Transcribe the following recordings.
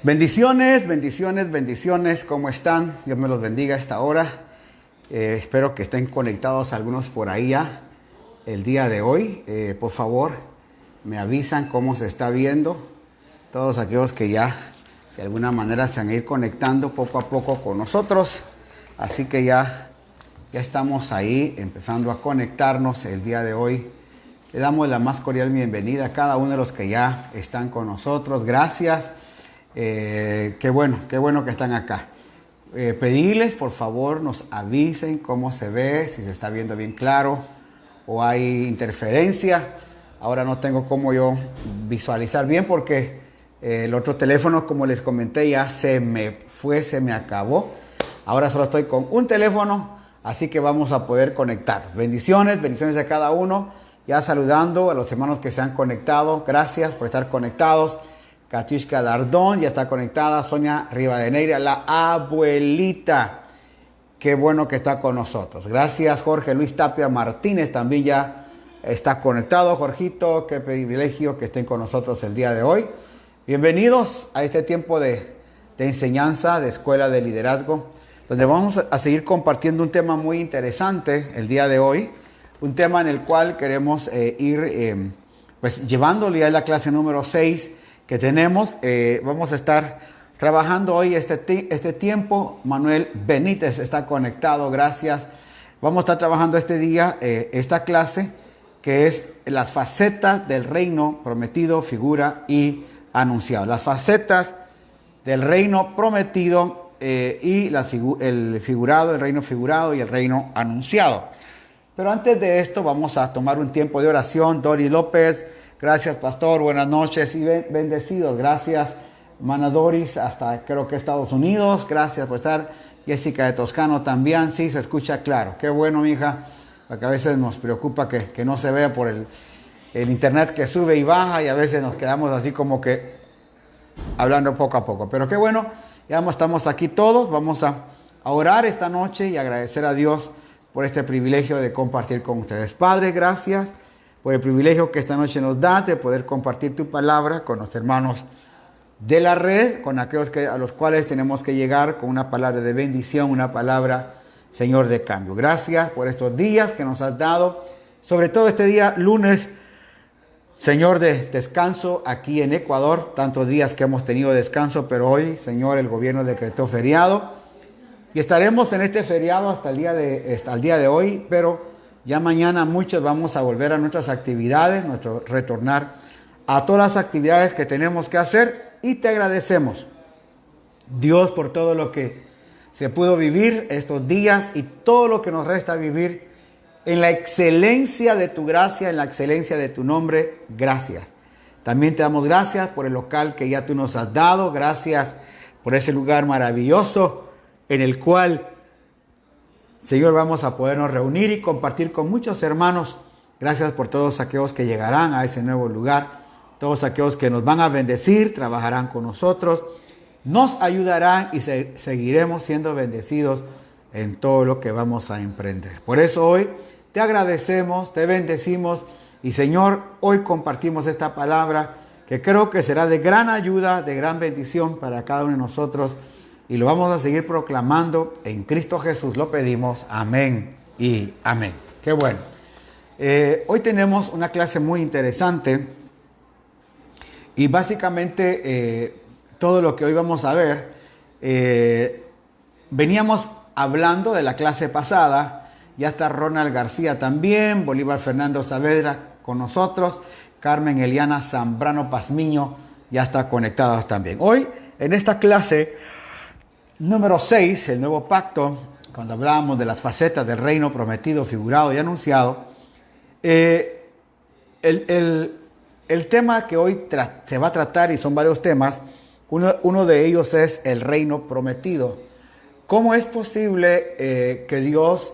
Bendiciones, bendiciones, bendiciones. ¿Cómo están? Dios me los bendiga a esta hora. Espero que estén conectados algunos por ahí ya el día de hoy. Por favor, me avisan cómo se está viendo. Todos aquellos que ya de alguna manera se van a ir conectando poco a poco con nosotros. Así que ya estamos ahí empezando a conectarnos el día de hoy. Le damos la más cordial bienvenida a cada uno de los que ya están con nosotros. Gracias. Qué bueno que están acá. Pedirles, por favor, nos avisen cómo se ve, si se está viendo bien claro o hay interferencia. Ahora no tengo cómo yo visualizar bien porque el otro teléfono, como les comenté, ya se me acabó. Ahora solo estoy con un teléfono, así que vamos a poder conectar. Bendiciones a cada uno. Ya saludando a los hermanos que se han conectado. Gracias por estar conectados. Katiushka Dardón ya está conectada. Sonia Rivadeneira, la abuelita. Qué bueno que está con nosotros. Gracias. Jorge Luis Tapia Martínez también ya está conectado. Jorgito, qué privilegio que estén con nosotros el día de hoy. Bienvenidos a este tiempo de enseñanza, de escuela de liderazgo, donde vamos a seguir compartiendo un tema muy interesante el día de hoy. Un tema en el cual queremos ir pues llevándole ya la clase número 6 que tenemos. Vamos a estar trabajando hoy este tiempo. Manuel Benítez está conectado, gracias. Vamos a estar trabajando este día esta clase que es las facetas del reino prometido, figura y anunciado. Las facetas del reino prometido y el figurado, el reino figurado y el reino anunciado. Pero antes de esto vamos a tomar un tiempo de oración. Dori López, gracias pastor, buenas noches y bendecidos. Gracias, hermana Doris, hasta creo que Estados Unidos. Gracias por estar. Jessica de Toscano también, sí, se escucha claro. Qué bueno, mija, porque a veces nos preocupa que no se vea por el internet que sube y baja y a veces nos quedamos así como que hablando poco a poco. Pero qué bueno, ya estamos aquí todos. Vamos a orar esta noche y agradecer a Dios por este privilegio de compartir con ustedes. Padre, gracias por el privilegio que esta noche nos da de poder compartir tu palabra con los hermanos de la red, con aquellos a los cuales tenemos que llegar con una palabra de bendición, una palabra, Señor, de cambio. Gracias por estos días que nos has dado, sobre todo este día lunes, Señor, de descanso aquí en Ecuador. Tantos días que hemos tenido descanso, pero hoy, Señor, el gobierno decretó feriado. Y estaremos en este feriado hasta el día de hoy, pero ya mañana muchos vamos a volver a nuestras actividades, retornar a todas las actividades que tenemos que hacer. Y te agradecemos, Dios, por todo lo que se pudo vivir estos días y todo lo que nos resta vivir en la excelencia de tu gracia, en la excelencia de tu nombre. Gracias. También te damos gracias por el local que ya tú nos has dado. Gracias por ese lugar maravilloso en el cual, Señor, vamos a podernos reunir y compartir con muchos hermanos. Gracias por todos aquellos que llegarán a ese nuevo lugar, todos aquellos que nos van a bendecir, trabajarán con nosotros, nos ayudarán y seguiremos siendo bendecidos en todo lo que vamos a emprender. Por eso hoy te agradecemos, te bendecimos y, Señor, hoy compartimos esta palabra que creo que será de gran ayuda, de gran bendición para cada uno de nosotros. Y lo vamos a seguir proclamando en Cristo Jesús. Lo pedimos. Amén y amén. Qué bueno. Hoy tenemos una clase muy interesante. Y básicamente todo lo que hoy vamos a ver. Veníamos hablando de la clase pasada. Ya está Ronald García también. Bolívar Fernando Saavedra con nosotros. Carmen Eliana Zambrano Pazmiño ya está conectados también. Hoy en esta clase número 6, el nuevo pacto, cuando hablábamos de las facetas del reino prometido, figurado y anunciado, el tema que hoy se va a tratar, y son varios temas, uno de ellos es el reino prometido. ¿Cómo es posible que Dios,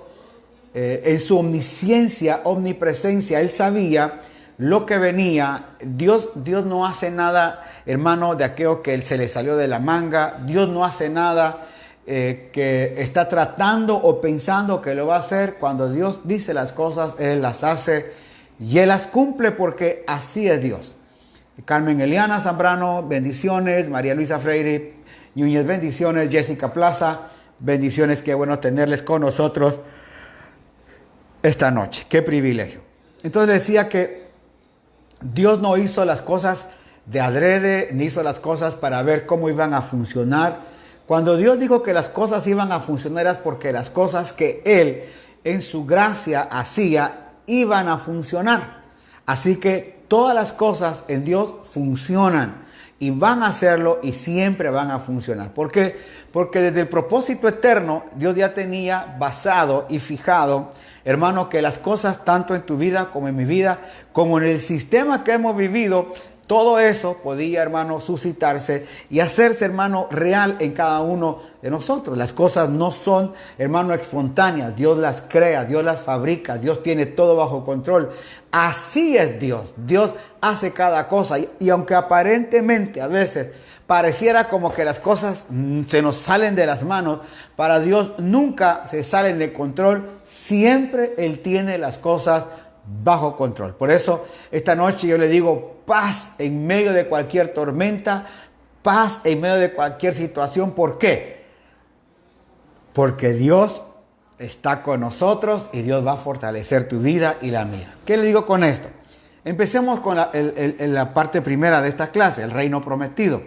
en su omnisciencia, omnipresencia, Él sabía lo que venía? Dios no hace nada, hermano, de aquello que se le salió de la manga. Dios no hace nada que está tratando o pensando que lo va a hacer. Cuando Dios dice las cosas, Él las hace y Él las cumple porque así es Dios. Carmen Eliana Zambrano, bendiciones. María Luisa Freire Núñez, bendiciones. Jessica Plaza, bendiciones. Qué bueno tenerles con nosotros esta noche. Qué privilegio. Entonces decía que Dios no hizo las cosas de adrede, ni hizo las cosas para ver cómo iban a funcionar. Cuando Dios dijo que las cosas iban a funcionar es porque las cosas que Él en su gracia hacía iban a funcionar. Así que todas las cosas en Dios funcionan y van a hacerlo y siempre van a funcionar. ¿Por qué? Porque desde el propósito eterno Dios ya tenía basado y fijado, hermano, que las cosas tanto en tu vida como en mi vida, como en el sistema que hemos vivido, todo eso podía, hermano, suscitarse y hacerse, hermano, real en cada uno de nosotros. Las cosas no son, hermano, espontáneas. Dios las crea, Dios las fabrica, Dios tiene todo bajo control. Así es Dios. Dios hace cada cosa. Y aunque aparentemente a veces pareciera como que las cosas se nos salen de las manos, para Dios nunca se salen de control. Siempre Él tiene las cosas bajo control. Por eso esta noche yo le digo paz en medio de cualquier tormenta, paz en medio de cualquier situación. ¿Por qué? Porque Dios está con nosotros y Dios va a fortalecer tu vida y la mía. ¿Qué le digo con esto? Empecemos con la parte primera de esta clase, el reino prometido.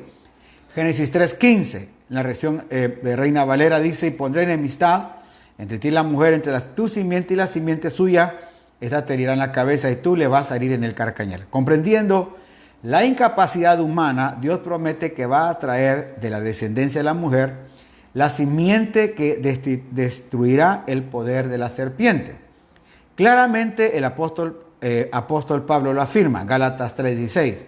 Génesis 3:15, en la versión de Reina Valera dice: y pondré enemistad entre ti y la mujer, entre tu simiente y la simiente suya. Esta te herirá en la cabeza y tú le vas a herir en el carcañal. Comprendiendo la incapacidad humana, Dios promete que va a traer de la descendencia de la mujer la simiente que destruirá el poder de la serpiente. Claramente el apóstol Pablo lo afirma, Gálatas 3:16.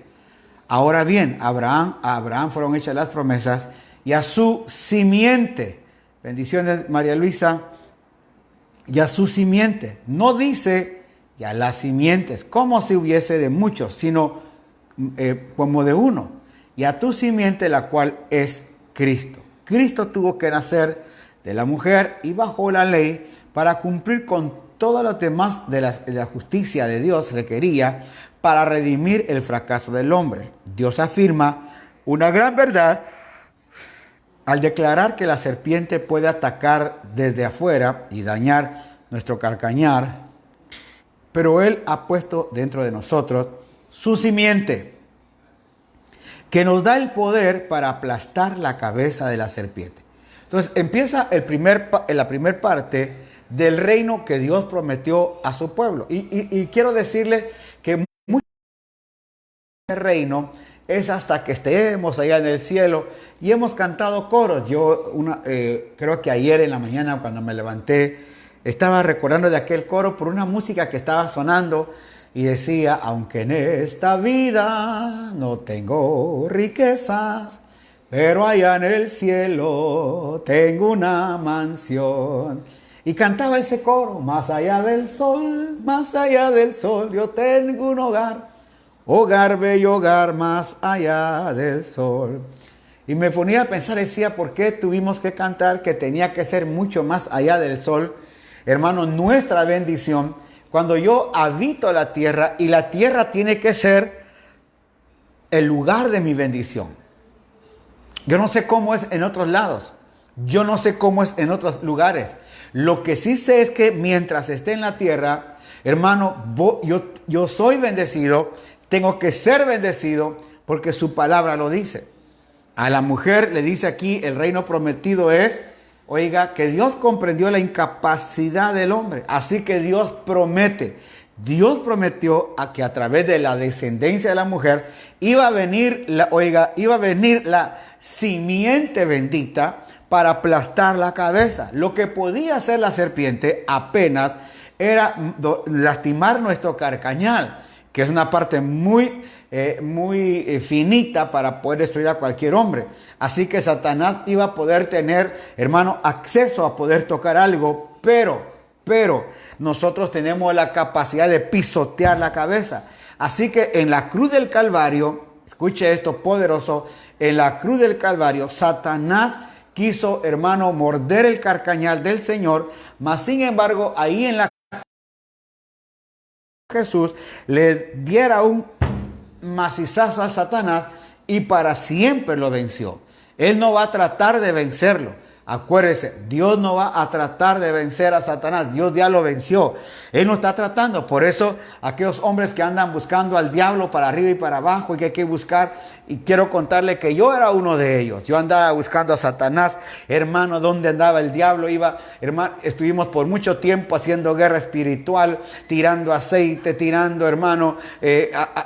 Ahora bien, a Abraham fueron hechas las promesas y a su simiente. Bendiciones, María Luisa. Y a su simiente. No dice y a las simientes, como si hubiese de muchos, sino como de uno. Y a tu simiente, la cual es Cristo. Cristo tuvo que nacer de la mujer y bajo la ley para cumplir con todos los demás de la justicia de Dios requería para redimir el fracaso del hombre. Dios afirma una gran verdad al declarar que la serpiente puede atacar desde afuera y dañar nuestro carcañar, pero Él ha puesto dentro de nosotros su simiente, que nos da el poder para aplastar la cabeza de la serpiente. Entonces empieza la primera parte del reino que Dios prometió a su pueblo. Y quiero decirle que mucho de este reino es hasta que estemos allá en el cielo. Y hemos cantado coros. Yo creo que ayer en la mañana cuando me levanté, estaba recordando de aquel coro por una música que estaba sonando y decía: aunque en esta vida no tengo riquezas, pero allá en el cielo tengo una mansión. Y cantaba ese coro: más allá del sol, yo tengo un hogar, hogar bello, hogar más allá del sol. Y me ponía a pensar, decía, ¿por qué tuvimos que cantar que tenía que ser mucho más allá del sol? Hermano, nuestra bendición, cuando yo habito la tierra, y la tierra tiene que ser el lugar de mi bendición. Yo no sé cómo es en otros lados. Yo no sé cómo es en otros lugares. Lo que sí sé es que mientras esté en la tierra, hermano, yo soy bendecido, tengo que ser bendecido porque su palabra lo dice. A la mujer le dice aquí, el reino prometido es, oiga, que Dios comprendió la incapacidad del hombre. Así que Dios prometió a que a través de la descendencia de la mujer iba a venir la simiente bendita para aplastar la cabeza. Lo que podía hacer la serpiente apenas era lastimar nuestro carcañal, que es una parte muy finita para poder destruir a cualquier hombre. Así que Satanás iba a poder tener, hermano, acceso a poder tocar algo, pero nosotros tenemos la capacidad de pisotear la cabeza. Así que en la cruz del Calvario, escuche esto poderoso, en la cruz del Calvario, Satanás quiso, hermano, morder el carcañal del Señor, mas sin embargo, ahí en la Jesús le diera un macizazo a Satanás y para siempre lo venció. Él no va a tratar de vencerlo. Acuérdese, Dios no va a tratar de vencer a Satanás. Dios ya lo venció. Él no está tratando. Por eso aquellos hombres que andan buscando al diablo para arriba y para abajo y que hay que buscar. Y quiero contarle que yo era uno de ellos. Yo andaba buscando a Satanás. Hermano, ¿dónde andaba el diablo? Hermano, estuvimos por mucho tiempo haciendo guerra espiritual, tirando aceite, tirando, hermano,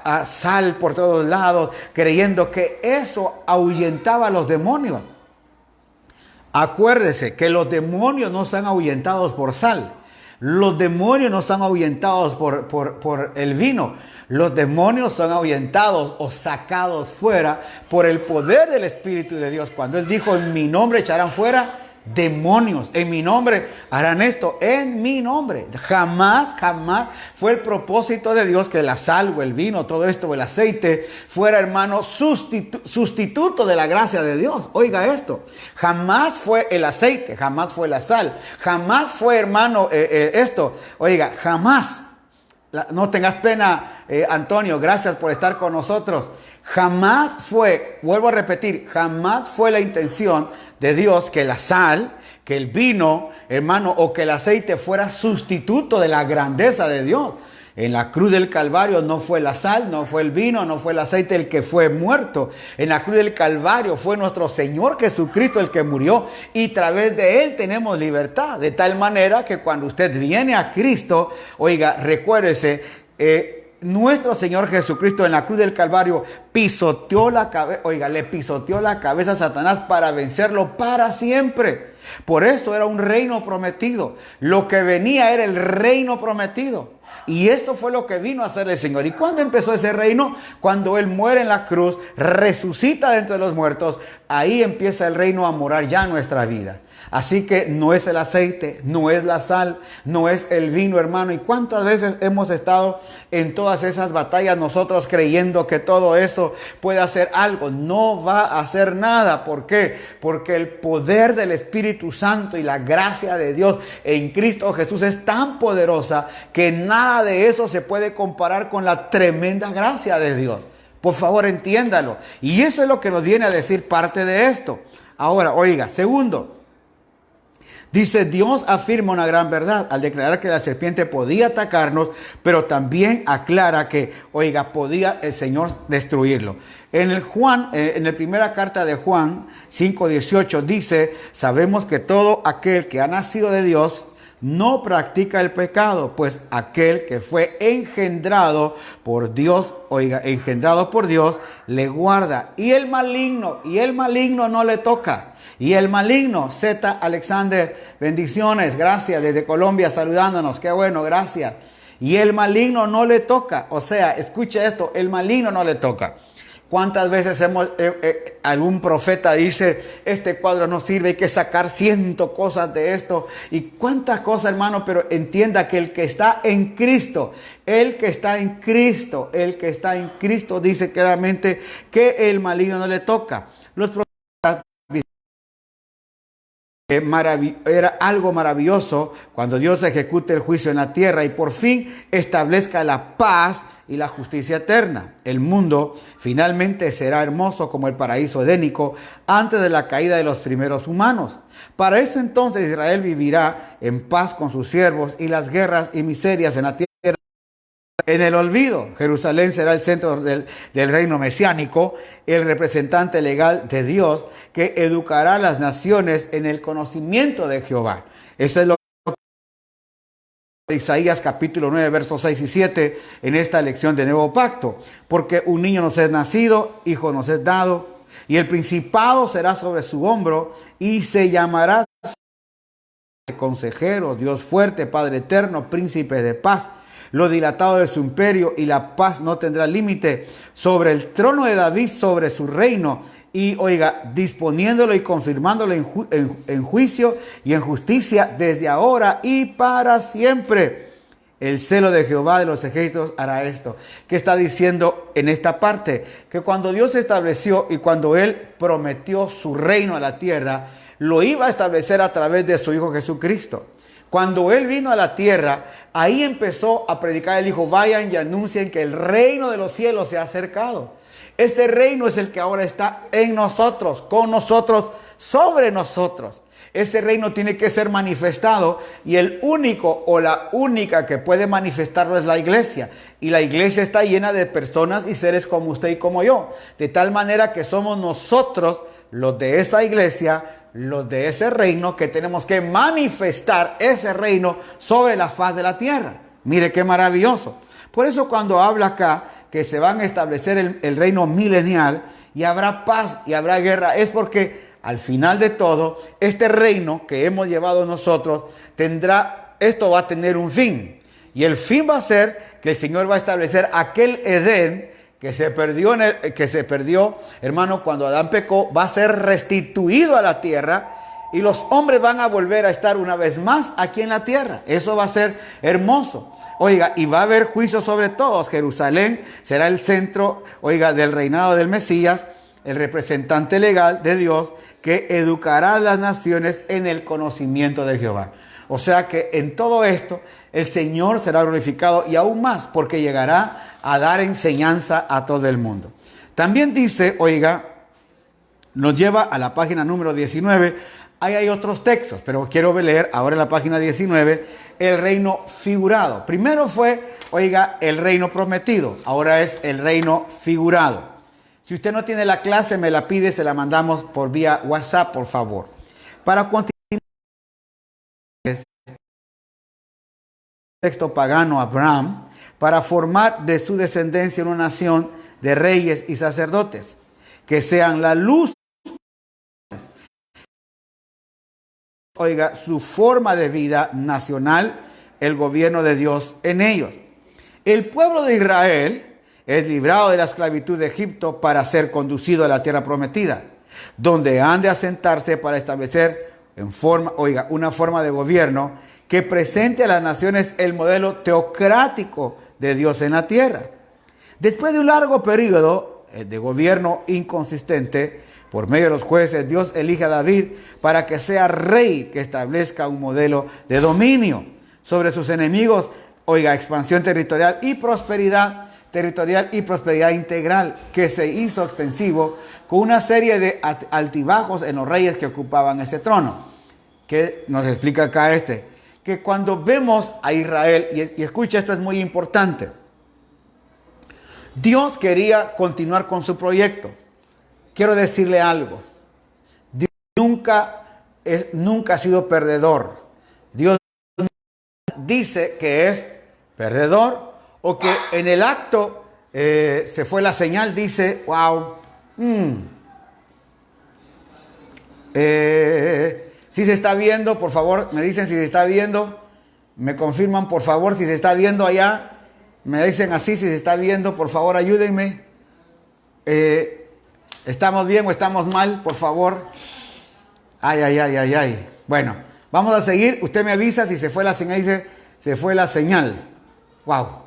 a sal por todos lados, creyendo que eso ahuyentaba a los demonios. Acuérdese que los demonios no son ahuyentados por sal. Los demonios no son ahuyentados por el vino. Los demonios son ahuyentados o sacados fuera por el poder del Espíritu de Dios. Cuando Él dijo, en mi nombre echarán fuera demonios, en mi nombre harán esto, en mi nombre. Jamás fue el propósito de Dios que la sal o el vino, todo esto, o el aceite, fuera, hermano, sustituto de la gracia de Dios. Oiga esto, jamás fue el aceite, jamás fue la sal, jamás fue, hermano, esto. Oiga, jamás. No tengas pena, Antonio, gracias por estar con nosotros. Jamás fue, vuelvo a repetir, jamás fue la intención de Dios que la sal, que el vino, hermano, o que el aceite fuera sustituto de la grandeza de Dios. En la cruz del Calvario no fue la sal, no fue el vino, no fue el aceite el que fue muerto. En la cruz del Calvario fue nuestro Señor Jesucristo el que murió y a través de Él tenemos libertad. De tal manera que cuando usted viene a Cristo, oiga, recuérdese, nuestro Señor Jesucristo en la cruz del Calvario pisoteó la cabeza, oiga, le pisoteó la cabeza a Satanás para vencerlo para siempre. Por eso era un reino prometido. Lo que venía era el reino prometido. Y esto fue lo que vino a hacer el Señor. ¿Y cuándo empezó ese reino? Cuando Él muere en la cruz, resucita de entre los muertos. Ahí empieza el reino a morar ya en nuestra vida. Así que no es el aceite, no es la sal, no es el vino, hermano. ¿Y cuántas veces hemos estado en todas esas batallas nosotros creyendo que todo eso puede hacer algo? No va a hacer nada. ¿Por qué? Porque el poder del Espíritu Santo y la gracia de Dios en Cristo Jesús es tan poderosa que nada de eso se puede comparar con la tremenda gracia de Dios. Por favor, entiéndalo. Y eso es lo que nos viene a decir parte de esto. Ahora, oiga, segundo. Dice, Dios afirma una gran verdad al declarar que la serpiente podía atacarnos, pero también aclara que, oiga, podía el Señor destruirlo. En la primera carta de Juan 5:18 dice, sabemos que todo aquel que ha nacido de Dios no practica el pecado, pues aquel que fue engendrado por Dios, oiga, engendrado por Dios, le guarda. Y el maligno no le toca. Y el maligno, Z. Alexander, bendiciones, gracias, desde Colombia saludándonos, qué bueno, gracias. Y el maligno no le toca, o sea, escuche esto, el maligno no le toca. ¿Cuántas veces algún profeta dice, este cuadro no sirve, hay que sacar 100 cosas de esto? Y cuántas cosas, hermano, pero entienda que el que está en Cristo, dice claramente que el maligno no le toca. Los profetas era algo maravilloso cuando Dios ejecute el juicio en la tierra y por fin establezca la paz y la justicia eterna. El mundo finalmente será hermoso como el paraíso edénico antes de la caída de los primeros humanos. Para ese entonces Israel vivirá en paz con sus siervos y las guerras y miserias en la tierra en el olvido. Jerusalén será el centro del reino mesiánico, el representante legal de Dios que educará a las naciones en el conocimiento de Jehová. Eso es lo que Isaías capítulo 9, versos 6 y 7 en esta lección de Nuevo Pacto. Porque un niño nos es nacido, hijo nos es dado, y el principado será sobre su hombro, y se llamará Consejero, Dios fuerte, Padre eterno, Príncipe de paz. Lo dilatado de su imperio y la paz no tendrá límite sobre el trono de David, sobre su reino. Y oiga, disponiéndolo y confirmándolo en juicio y en justicia desde ahora y para siempre. El celo de Jehová de los ejércitos hará esto. ¿Qué está diciendo en esta parte? Que cuando Dios estableció y cuando Él prometió su reino a la tierra, lo iba a establecer a través de su Hijo Jesucristo. Cuando Él vino a la tierra, ahí empezó a predicar. Él dijo, vayan y anuncien que el reino de los cielos se ha acercado. Ese reino es el que ahora está en nosotros, con nosotros, sobre nosotros. Ese reino tiene que ser manifestado y el único o la única que puede manifestarlo es la iglesia. Y la iglesia está llena de personas y seres como usted y como yo. De tal manera que somos nosotros, los de esa iglesia, los de ese reino, que tenemos que manifestar ese reino sobre la faz de la tierra. Mire qué maravilloso. Por eso cuando habla acá que se van a establecer el reino milenial y habrá paz y habrá guerra, es porque al final de todo, este reino que hemos llevado nosotros esto va a tener un fin. Y el fin va a ser que el Señor va a establecer aquel Edén que se perdió, hermano, cuando Adán pecó, va a ser restituido a la tierra y los hombres van a volver a estar una vez más aquí en la tierra. Eso va a ser hermoso. Oiga, y va a haber juicio sobre todos. Jerusalén será el centro, oiga, del reinado del Mesías, el representante legal de Dios, que educará a las naciones en el conocimiento de Jehová. O sea que en todo esto el Señor será glorificado y aún más porque llegará a dar enseñanza a todo el mundo. También dice, oiga, nos lleva a la página número 19. Ahí hay otros textos, pero quiero leer ahora en la página 19 el reino figurado. Primero fue, oiga, el reino prometido. Ahora es el reino figurado. Si usted no tiene la clase, me la pide, se la mandamos por vía WhatsApp, por favor. Para continuar, el texto pagano Abraham, para formar de su descendencia una nación de reyes y sacerdotes, que sean la luz, oiga, su forma de vida nacional, el gobierno de Dios en ellos. El pueblo de Israel es librado de la esclavitud de Egipto para ser conducido a la tierra prometida, donde han de asentarse para establecer una forma de gobierno que presente a las naciones el modelo teocrático de Dios en la tierra. Después de un largo periodo de gobierno inconsistente, por medio de los jueces, Dios elige a David para que sea rey que establezca un modelo de dominio sobre sus enemigos, oiga, expansión territorial y prosperidad integral, que se hizo extensivo con una serie de altibajos en los reyes que ocupaban ese trono. Que nos explica acá que cuando vemos a Israel, y escucha, esto es muy importante, Dios quería continuar con su proyecto. Quiero decirle algo, Dios nunca ha sido perdedor. Dios dice que es perdedor, o que en el acto se fue la señal, dice, wow, si se está viendo, por favor, me dicen si se está viendo, me confirman por favor si se está viendo allá, me dicen así si se está viendo, por favor ayúdenme, ¿estamos bien o estamos mal? Por favor. Ay. Bueno, vamos a seguir, usted me avisa si se fue la señal, dice, se fue la señal. Wow.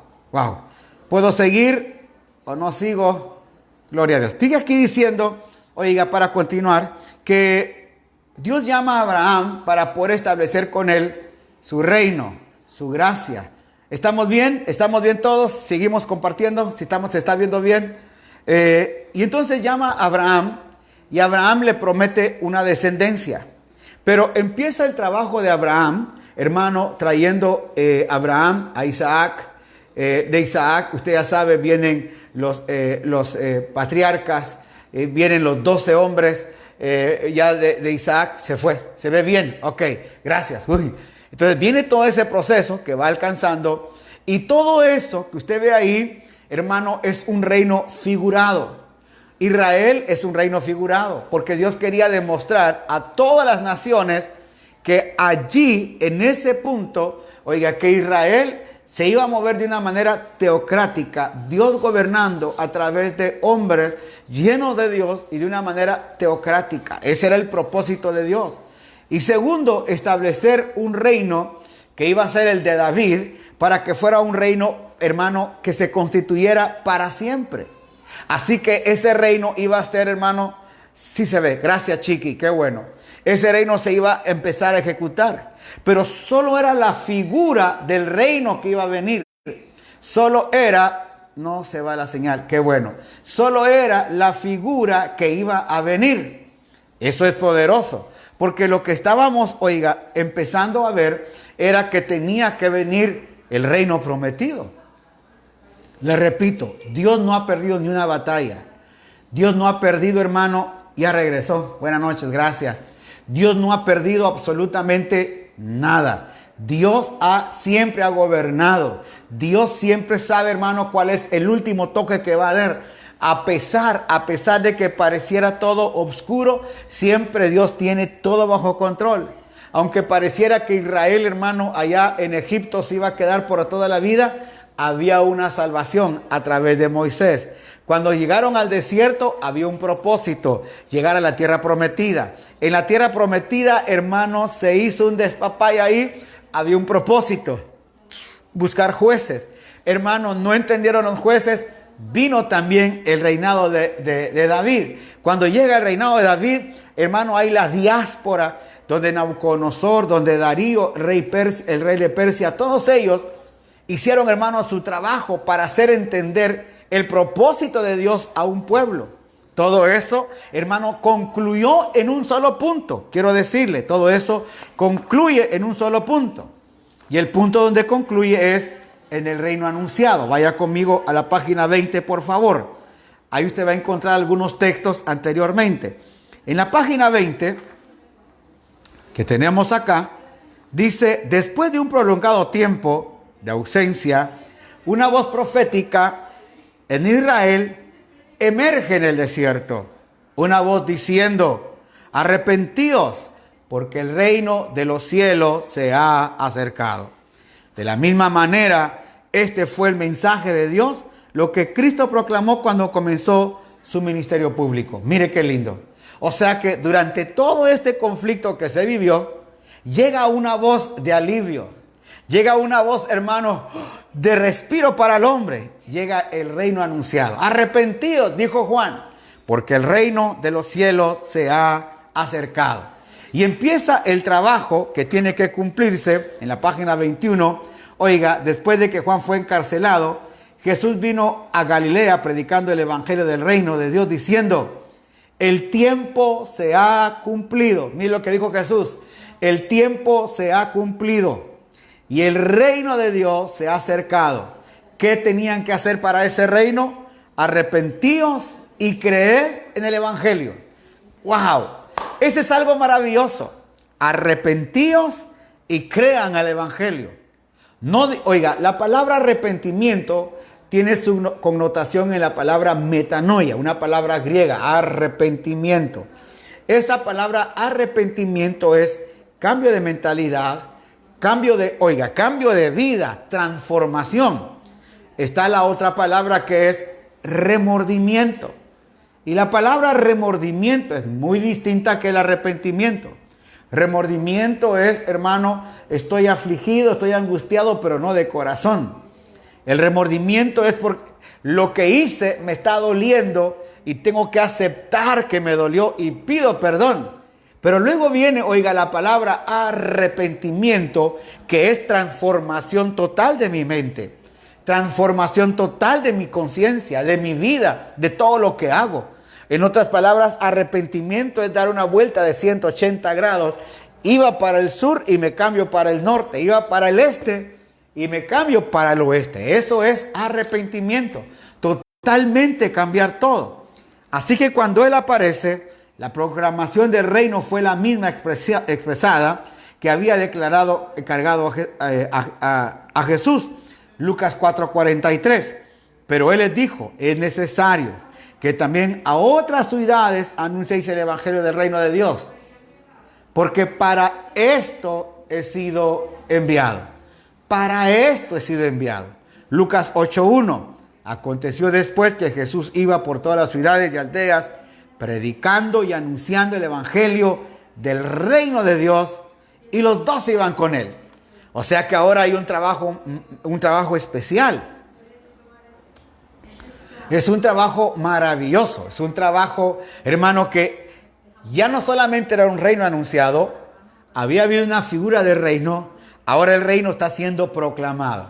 ¿Puedo seguir o no sigo? Gloria a Dios. Sigue aquí diciendo, oiga, para continuar, que Dios llama a Abraham para poder establecer con él su reino, su gracia. ¿Estamos bien? ¿Estamos bien todos? ¿Seguimos compartiendo? ¿Se está viendo bien? Y entonces llama a Abraham y Abraham le promete una descendencia. Pero empieza el trabajo de Abraham, hermano, trayendo Abraham a Isaac. De Isaac, usted ya sabe, vienen los patriarcas, vienen los 12 hombres, ya de Isaac se fue, se ve bien, ok, gracias. Entonces viene todo ese proceso que va alcanzando y todo esto que usted ve ahí, hermano, es un reino figurado. Israel es un reino figurado porque Dios quería demostrar a todas las naciones que allí, en ese punto, oiga, que Israel se iba a mover de una manera teocrática, Dios gobernando a través de hombres llenos de Dios y de una manera teocrática. Ese era el propósito de Dios. Y segundo, establecer un reino que iba a ser el de David para que fuera un reino, hermano, que se constituyera para siempre. Así que ese reino iba a ser, hermano, Sí se ve. Gracias, Chiqui. Qué bueno. Ese reino se iba a empezar a ejecutar. Pero solo era la figura del reino que iba a venir. Solo era, no se va la señal, qué bueno. Solo era la figura que iba a venir. Eso es poderoso. Porque lo que estábamos, empezando a ver era que tenía que venir el reino prometido. Le repito, Dios no ha perdido ni una batalla. Dios no ha perdido, hermano, ya regresó. Buenas noches, gracias. Dios no ha perdido absolutamente nada. Dios siempre ha gobernado. Dios siempre sabe, hermano, cuál es el último toque que va a dar. A pesar de que pareciera todo oscuro, siempre Dios tiene todo bajo control. Aunque pareciera que Israel, hermano, allá en Egipto se iba a quedar por toda la vida, había una salvación a través de Moisés. Cuando llegaron al desierto, había un propósito: llegar a la tierra prometida. En la tierra prometida, hermano, se hizo un despapalle ahí. Había un propósito: buscar jueces. Hermano, no entendieron los jueces. Vino también el reinado de David. Cuando llega el reinado de David, hermano, hay la diáspora, donde Nabucodonosor, donde Darío, el rey de Persia, todos ellos hicieron, hermano, su trabajo para hacer entender el propósito de Dios a un pueblo. Todo eso, hermano, concluyó en un solo punto. Quiero decirle, todo eso concluye en un solo punto. Y el punto donde concluye es en el reino anunciado. Vaya conmigo a la página 20, por favor. Ahí usted va a encontrar algunos textos anteriormente. En la página 20, que tenemos acá, dice: después de un prolongado tiempo de ausencia, una voz profética en Israel emerge en el desierto. Una voz diciendo: arrepentíos, porque el reino de los cielos se ha acercado. De la misma manera, este fue el mensaje de Dios, lo que Cristo proclamó cuando comenzó su ministerio público. Mire qué lindo. O sea que durante todo este conflicto que se vivió, llega una voz de alivio. Llega una voz, hermano, de respiro para el hombre. Llega el reino anunciado. Arrepentidos, dijo Juan, porque el reino de los cielos se ha acercado. Y empieza el trabajo que tiene que cumplirse en la página 21. Después de que Juan fue encarcelado, Jesús vino a Galilea predicando el evangelio del reino de Dios, diciendo: el tiempo se ha cumplido. Mire lo que dijo Jesús: el tiempo se ha cumplido y el reino de Dios se ha acercado. ¿Qué tenían que hacer para ese reino? Arrepentíos y creed en el evangelio. ¡Wow! Ese es algo maravilloso. Arrepentíos y crean al evangelio. No, la palabra arrepentimiento tiene su connotación en la palabra metanoia, una palabra griega, arrepentimiento. Esa palabra arrepentimiento es cambio de mentalidad, cambio de vida, transformación. Está la otra palabra que es remordimiento. Y la palabra remordimiento es muy distinta que el arrepentimiento. Remordimiento es, hermano, estoy afligido, estoy angustiado, pero no de corazón. El remordimiento es porque lo que hice me está doliendo y tengo que aceptar que me dolió y pido perdón. Pero luego viene, la palabra arrepentimiento, que es transformación total de mi mente, transformación total de mi conciencia, de mi vida, de todo lo que hago. En otras palabras, arrepentimiento es dar una vuelta de 180 grados. Iba para el sur y me cambio para el norte. Iba para el este y me cambio para el oeste. Eso es arrepentimiento. Totalmente cambiar todo. Así que cuando Él aparece, la proclamación del reino fue la misma expresada que había encargado a Jesús. Lucas 4:43. Pero Él les dijo: es necesario que también a otras ciudades anunciéis el evangelio del reino de Dios, porque para esto he sido enviado. Para esto he sido enviado. Lucas 8:1. Aconteció después que Jesús iba por todas las ciudades y aldeas, predicando y anunciando el evangelio del reino de Dios, y los 12 iban con él. O sea que ahora hay un trabajo especial. Es un trabajo maravilloso, es un trabajo, hermano, que ya no solamente era un reino anunciado, había habido una figura de reino, ahora el reino está siendo proclamado.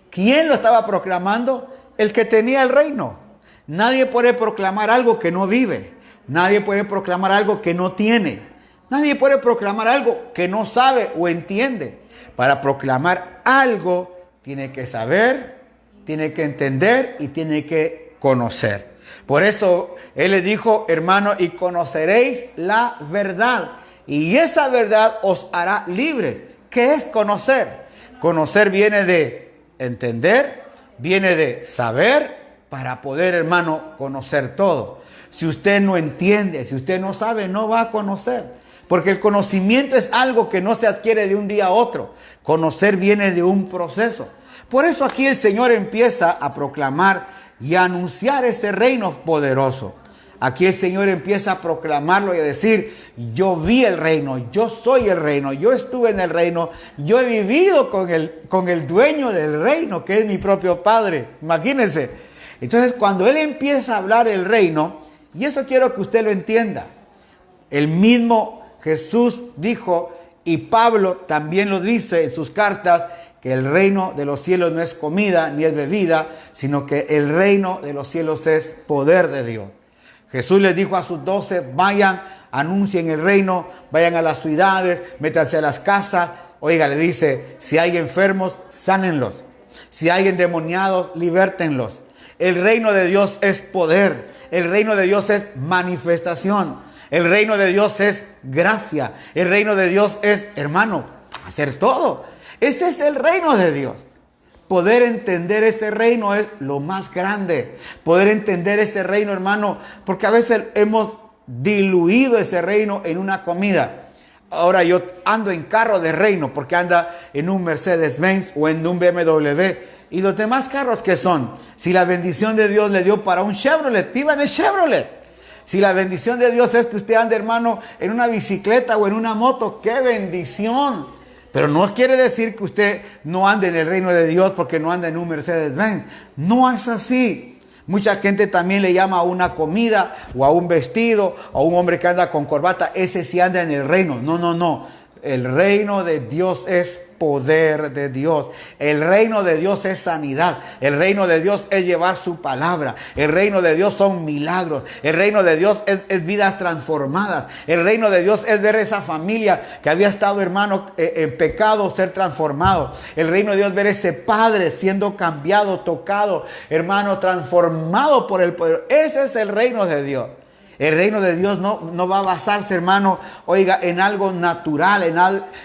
¿Quién lo estaba proclamando? El que tenía el reino. Nadie puede proclamar algo que no vive, nadie puede proclamar algo que no tiene, nadie puede proclamar algo que no sabe o entiende. Para proclamar algo tiene que saber, tiene que entender y tiene que conocer. Por eso Él le dijo, hermano, y conoceréis la verdad, y esa verdad os hará libres. ¿Qué es conocer? Conocer viene de entender, viene de saber, para poder, hermano, conocer todo. Si usted no entiende, si usted no sabe, no va a conocer. Porque el conocimiento es algo que no se adquiere de un día a otro. Conocer viene de un proceso. Por eso aquí el Señor empieza a proclamar y a anunciar ese reino poderoso. Aquí el Señor empieza a proclamarlo y a decir, yo vi el reino, yo soy el reino, yo estuve en el reino, yo he vivido con el dueño del reino, que es mi propio Padre. Imagínense. Entonces, cuando Él empieza a hablar del reino, y eso quiero que usted lo entienda, el mismo Jesús dijo, y Pablo también lo dice en sus cartas, que el reino de los cielos no es comida ni es bebida, sino que el reino de los cielos es poder de Dios. Jesús les dijo a sus 12, vayan, anuncien el reino, vayan a las ciudades, métanse a las casas. Oiga, le dice, si hay enfermos, sánenlos. Si hay endemoniados, libértenlos. El reino de Dios es poder. El reino de Dios es manifestación. El reino de Dios es gracia. El reino de Dios es, hermano, hacer todo. Ese es el reino de Dios. Poder entender ese reino es lo más grande. Poder entender ese reino, hermano, porque a veces hemos diluido ese reino en una comida. Ahora yo ando en carro de reino porque anda en un Mercedes-Benz o en un BMW. ¿Y los demás carros qué son? Si la bendición de Dios le dio para un Chevrolet, viva en el Chevrolet. Si la bendición de Dios es que usted ande, hermano, en una bicicleta o en una moto, ¡qué bendición! Pero no quiere decir que usted no ande en el reino de Dios porque no anda en un Mercedes-Benz. No es así. Mucha gente también le llama a una comida o a un vestido o a un hombre que anda con corbata. Ese sí anda en el reino. No, no, no. El reino de Dios es poder de Dios. El reino de Dios es sanidad. El reino de Dios es llevar su palabra. El reino de Dios son milagros. El reino de Dios es vidas transformadas. El reino de Dios es ver esa familia que había estado, hermano, en pecado, ser transformado. El reino de Dios ver ese padre siendo cambiado, tocado, hermano, transformado por el poder. Ese es el reino de Dios. El reino de Dios no va a basarse, hermano, oiga, en algo natural,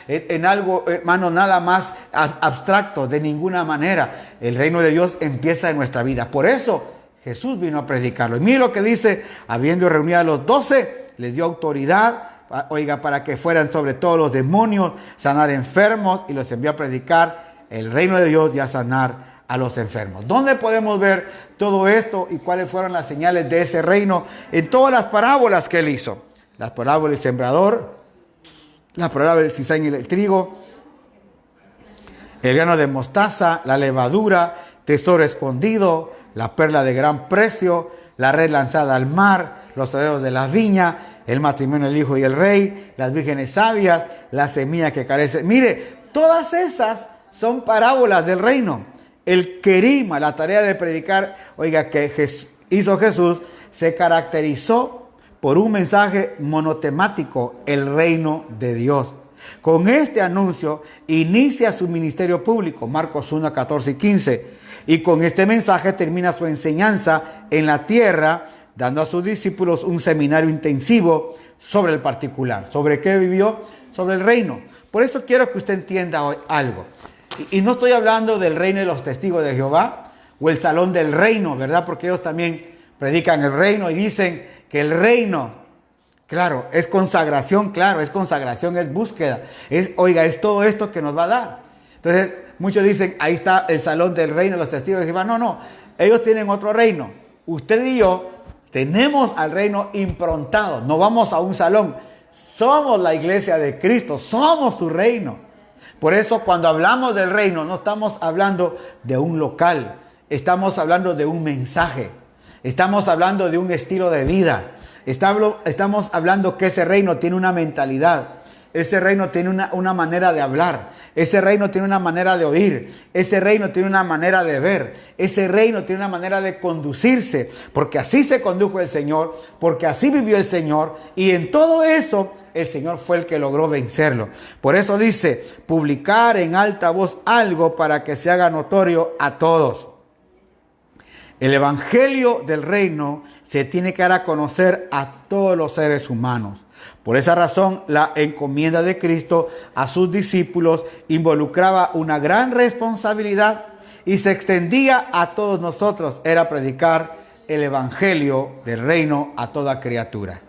en algo, hermano, nada más abstracto, de ninguna manera. El reino de Dios empieza en nuestra vida. Por eso Jesús vino a predicarlo. Y mire lo que dice, habiendo reunido a los 12, les dio autoridad, oiga, para que fueran sobre todos los demonios, sanar enfermos, y los envió a predicar el reino de Dios y a sanar a los enfermos. ¿Dónde podemos ver todo esto y cuáles fueron las señales de ese reino? En todas las parábolas que Él hizo. La parábola del sembrador, la parábola del cizaña y el trigo, el grano de mostaza, la levadura, tesoro escondido, la perla de gran precio, la red lanzada al mar, los obreros de la viña, el matrimonio del hijo y el rey, las vírgenes sabias, la semilla que carece. Mire, todas esas son parábolas del reino. El querigma, la tarea de predicar, oiga, que hizo Jesús, se caracterizó por un mensaje monotemático, el reino de Dios. Con este anuncio inicia su ministerio público, Marcos 1, 14 y 15. Y con este mensaje termina su enseñanza en la tierra, dando a sus discípulos un seminario intensivo sobre el particular. ¿Sobre qué vivió? Sobre el reino. Por eso quiero que usted entienda hoy algo. Y no estoy hablando del reino de los testigos de Jehová o el salón del reino, ¿verdad? Porque ellos también predican el reino y dicen que el reino, claro, es consagración, es búsqueda. Oiga, es todo esto que nos va a dar. Entonces, muchos dicen, ahí está el salón del reino de los testigos de Jehová. No, ellos tienen otro reino. Usted y yo tenemos al reino improntado. No vamos a un salón. Somos la iglesia de Cristo, somos su reino. Por eso cuando hablamos del reino no estamos hablando de un local, estamos hablando de un mensaje. Estamos hablando de un estilo de vida. Estamos hablando que ese reino tiene una mentalidad. Ese reino tiene una manera de hablar. Ese reino tiene una manera de oír. Ese reino tiene una manera de ver. Ese reino tiene una manera de conducirse. Porque así se condujo el Señor. Porque así vivió el Señor. Y en todo eso el Señor fue el que logró vencerlo. Por eso dice, publicar en alta voz algo para que se haga notorio a todos. El evangelio del reino se tiene que dar a conocer a todos los seres humanos. Por esa razón, la encomienda de Cristo a sus discípulos involucraba una gran responsabilidad y se extendía a todos nosotros. Era predicar el evangelio del reino a toda criatura.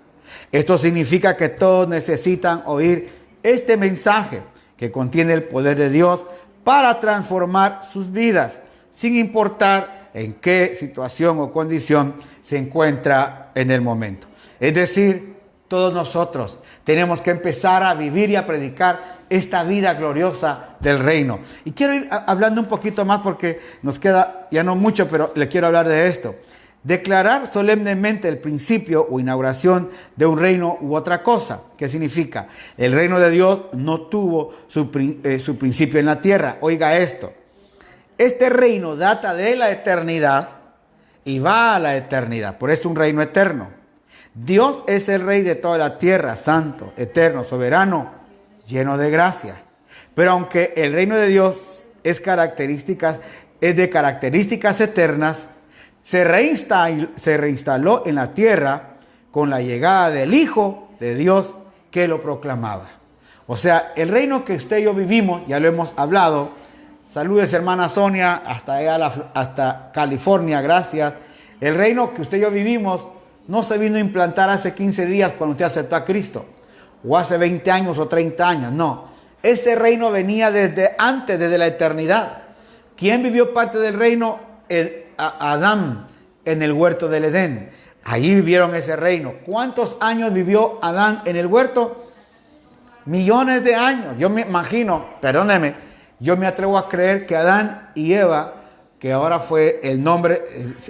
Esto significa que todos necesitan oír este mensaje que contiene el poder de Dios para transformar sus vidas, sin importar en qué situación o condición se encuentra en el momento. Es decir, todos nosotros tenemos que empezar a vivir y a predicar esta vida gloriosa del reino. Y quiero ir hablando un poquito más porque nos queda ya no mucho, pero le quiero hablar de esto. Declarar solemnemente el principio o inauguración de un reino u otra cosa. ¿Qué significa? El reino de Dios no tuvo su principio en la tierra. Oiga esto. Este reino data de la eternidad y va a la eternidad. Por eso es un reino eterno. Dios es el rey de toda la tierra, santo, eterno, soberano, lleno de gracia. Pero aunque el reino de Dios es de características eternas, se reinstaló en la tierra con la llegada del Hijo de Dios que lo proclamaba. O sea, el reino que usted y yo vivimos, ya lo hemos hablado. Saludes, hermana Sonia, hasta California, gracias. El reino que usted y yo vivimos no se vino a implantar hace 15 días cuando usted aceptó a Cristo, o hace 20 años o 30 años, no. Ese reino venía desde antes, desde la eternidad. ¿Quién vivió parte del reino? Adán, en el huerto del Edén. Ahí vivieron ese reino. ¿Cuántos años vivió Adán en el huerto? Millones de años. Yo me imagino, perdóneme, yo me atrevo a creer que Adán y Eva, que ahora fue el nombre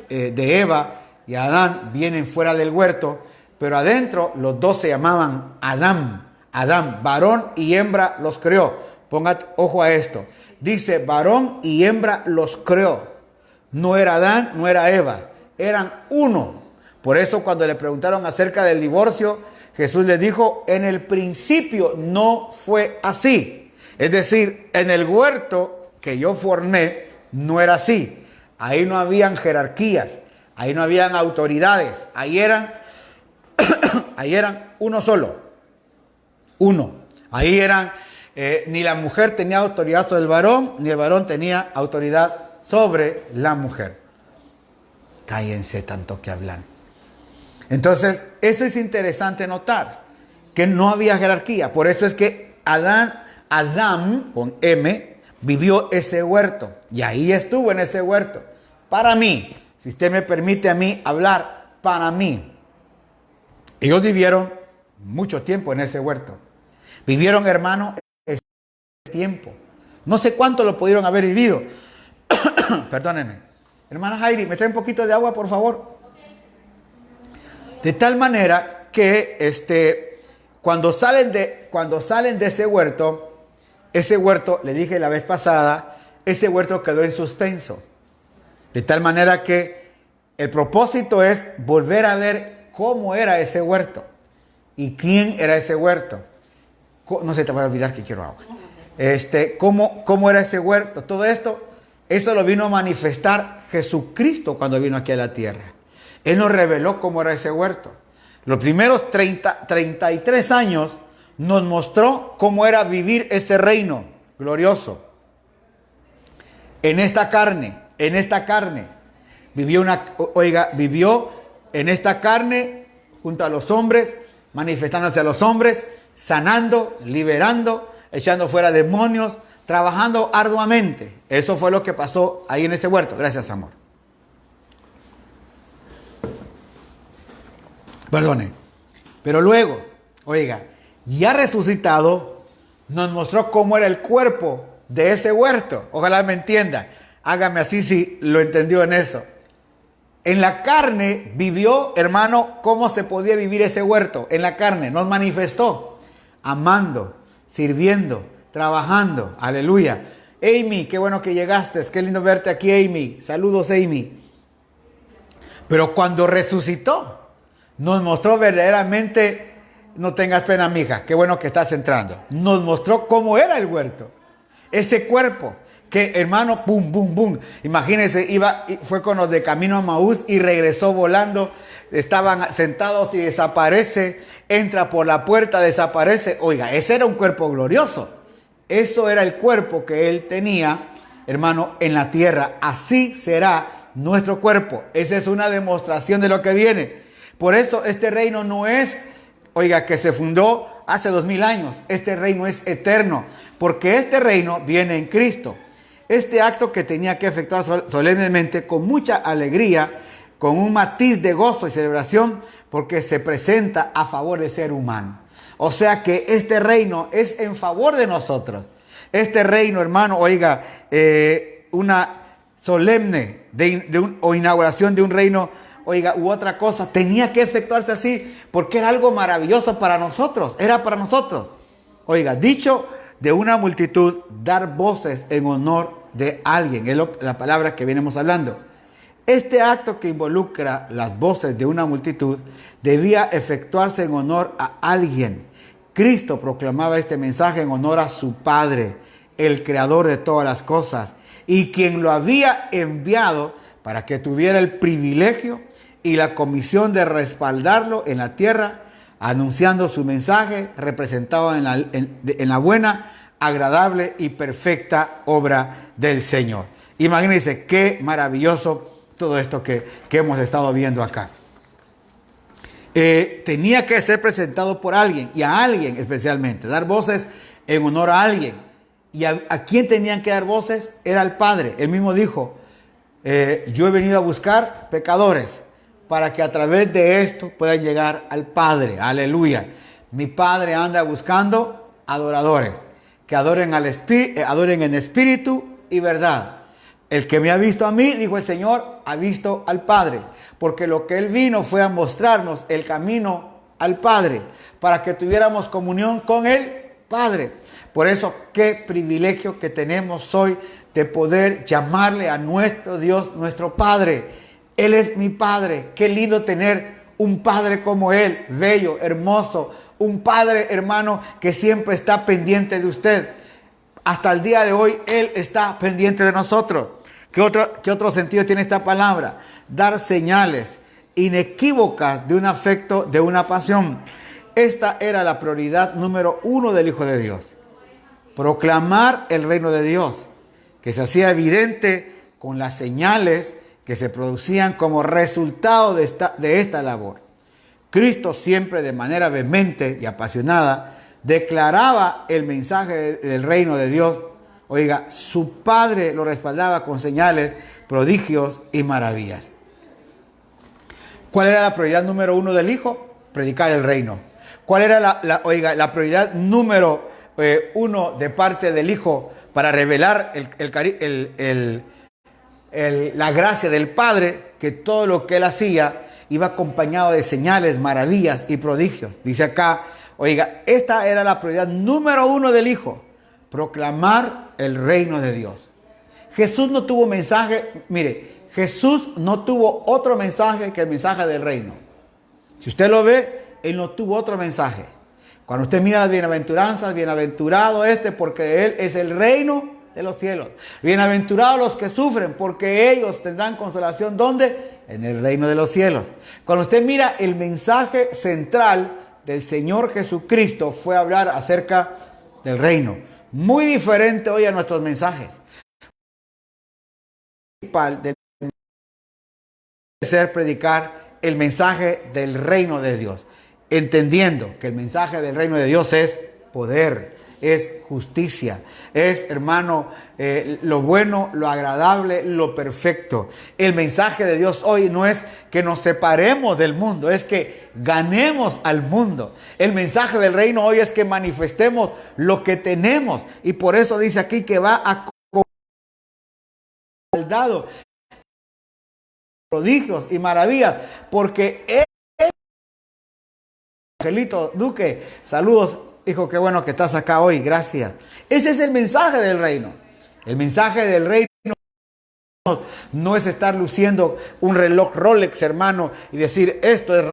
de Eva, y Adán vienen fuera del huerto, pero adentro los dos se llamaban Adán. Adán, varón y hembra los creó. Ponga ojo a esto. Dice, varón y hembra los creó. No era Adán, no era Eva. Eran uno. Por eso cuando le preguntaron acerca del divorcio, Jesús le dijo, en el principio no fue así. Es decir, en el huerto que yo formé, no era así. Ahí no habían jerarquías. Ahí no habían autoridades, ahí eran uno solo, uno. Ahí eran, ni la mujer tenía autoridad sobre el varón, ni el varón tenía autoridad sobre la mujer. Cállense tanto que hablan. Entonces, eso es interesante notar, que no había jerarquía. Por eso es que Adán, con M, vivió ese huerto. Y ahí estuvo en ese huerto. Para mí, si usted me permite a mí hablar, para mí, ellos vivieron mucho tiempo en ese huerto. Vivieron, hermano, ese tiempo. No sé cuánto lo pudieron haber vivido. Perdónenme. Hermana Jairi, ¿me trae un poquito de agua, por favor? De tal manera que cuando salen de ese huerto, le dije la vez pasada, ese huerto quedó en suspenso. De tal manera que el propósito es volver a ver cómo era ese huerto y quién era ese huerto. No se te va a olvidar que quiero agua. ¿Cómo era ese huerto? Todo esto, eso lo vino a manifestar Jesucristo cuando vino aquí a la tierra. Él nos reveló cómo era ese huerto. Los primeros 33 años nos mostró cómo era vivir ese reino glorioso. En esta carne. Vivió en esta carne junto a los hombres, manifestándose a los hombres, sanando, liberando, echando fuera demonios, trabajando arduamente. Eso fue lo que pasó ahí en ese huerto. Gracias, amor. Perdone. Pero luego, oiga, ya resucitado, nos mostró cómo era el cuerpo de ese huerto. Ojalá me entienda. Hágame así si lo entendió en eso. En la carne vivió, hermano, cómo se podía vivir ese huerto. En la carne nos manifestó, amando, sirviendo, trabajando. Aleluya. Amy, qué bueno que llegaste. Qué lindo verte aquí, Amy. Saludos, Amy. Pero cuando resucitó, nos mostró verdaderamente, no tengas pena, mija, qué bueno que estás entrando. Nos mostró cómo era el huerto. Ese cuerpo que, hermano, boom, boom, boom. Imagínense, fue con los de camino a Maús y regresó volando. Estaban sentados y desaparece. Entra por la puerta, desaparece. Oiga, ese era un cuerpo glorioso. Eso era el cuerpo que él tenía, hermano, en la tierra. Así será nuestro cuerpo. Esa es una demostración de lo que viene. Por eso este reino no es, oiga, que se fundó hace 2000 años. Este reino es eterno. Porque este reino viene en Cristo. Este acto que tenía que efectuar solemnemente, con mucha alegría, con un matiz de gozo y celebración, porque se presenta a favor del ser humano. O sea que este reino es en favor de nosotros. Este reino, hermano, oiga, una solemne o inauguración de un reino, oiga, u otra cosa, tenía que efectuarse así, porque era algo maravilloso para nosotros, era para nosotros. Oiga, dicho de una multitud, dar voces en honor de alguien, es la palabra que venimos hablando. Este acto que involucra las voces de una multitud debía efectuarse en honor a alguien. Cristo proclamaba este mensaje en honor a su Padre, el creador de todas las cosas, y quien lo había enviado para que tuviera el privilegio y la comisión de respaldarlo en la tierra, anunciando su mensaje representado en la buena, agradable y perfecta obra del Señor. Imagínense qué maravilloso todo esto que hemos estado viendo acá. Tenía que ser presentado por alguien, y a alguien especialmente, dar voces en honor a alguien. ¿Y a quién tenían que dar voces? Era al Padre. Él mismo dijo, yo he venido a buscar pecadores, para que a través de esto puedan llegar al Padre. Aleluya. Mi Padre anda buscando adoradores, que adoren en espíritu y verdad. El que me ha visto a mí, dijo el Señor, ha visto al Padre. Porque lo que Él vino fue a mostrarnos el camino al Padre, para que tuviéramos comunión con el Padre. Por eso, qué privilegio que tenemos hoy de poder llamarle a nuestro Dios, nuestro Padre. Él es mi Padre. Qué lindo tener un Padre como Él, bello, hermoso. Un Padre, hermano, que siempre está pendiente de usted. Hasta el día de hoy, Él está pendiente de nosotros. ¿Qué otro sentido tiene esta palabra? Dar señales inequívocas de un afecto, de una pasión. Esta era la prioridad número 1 del Hijo de Dios. Proclamar el reino de Dios, que se hacía evidente con las señales que se producían como resultado de esta labor. Cristo siempre de manera vehemente y apasionada declaraba el mensaje del reino de Dios. Oiga, su Padre lo respaldaba con señales, prodigios y maravillas. ¿Cuál era la prioridad número 1 del Hijo? Predicar el reino. ¿Cuál era la prioridad número 1 de parte del Hijo para revelar la gracia del Padre? Que todo lo que Él hacía iba acompañado de señales, maravillas y prodigios. Dice acá, oiga, esta era la prioridad número 1 del Hijo. Proclamar el reino de Dios. Jesús no tuvo mensaje, mire, Jesús no tuvo otro mensaje que el mensaje del reino. Si usted lo ve, Él no tuvo otro mensaje. Cuando usted mira las bienaventuranzas, bienaventurado porque de Él es el reino de los cielos. Bienaventurados los que sufren, porque ellos tendrán consolación. ¿Dónde? En el reino de los cielos. Cuando usted mira el mensaje central del Señor Jesucristo, fue hablar acerca del reino. Muy diferente hoy a nuestros mensajes. Debe ser predicar el mensaje del reino de Dios, entendiendo que el mensaje del reino de Dios es poder, es justicia, es, hermano, lo bueno, lo agradable, lo perfecto. El mensaje de Dios hoy no es que nos separemos del mundo, es que ganemos al mundo. El mensaje del reino hoy es que manifestemos lo que tenemos, y por eso dice aquí que va a dado prodigios y maravillas, porque él, Angelito Duque, saludos, hijo, qué bueno que estás acá hoy, gracias. Ese es el mensaje del reino. El mensaje del reino no es estar luciendo un reloj Rolex, hermano, y decir, esto es.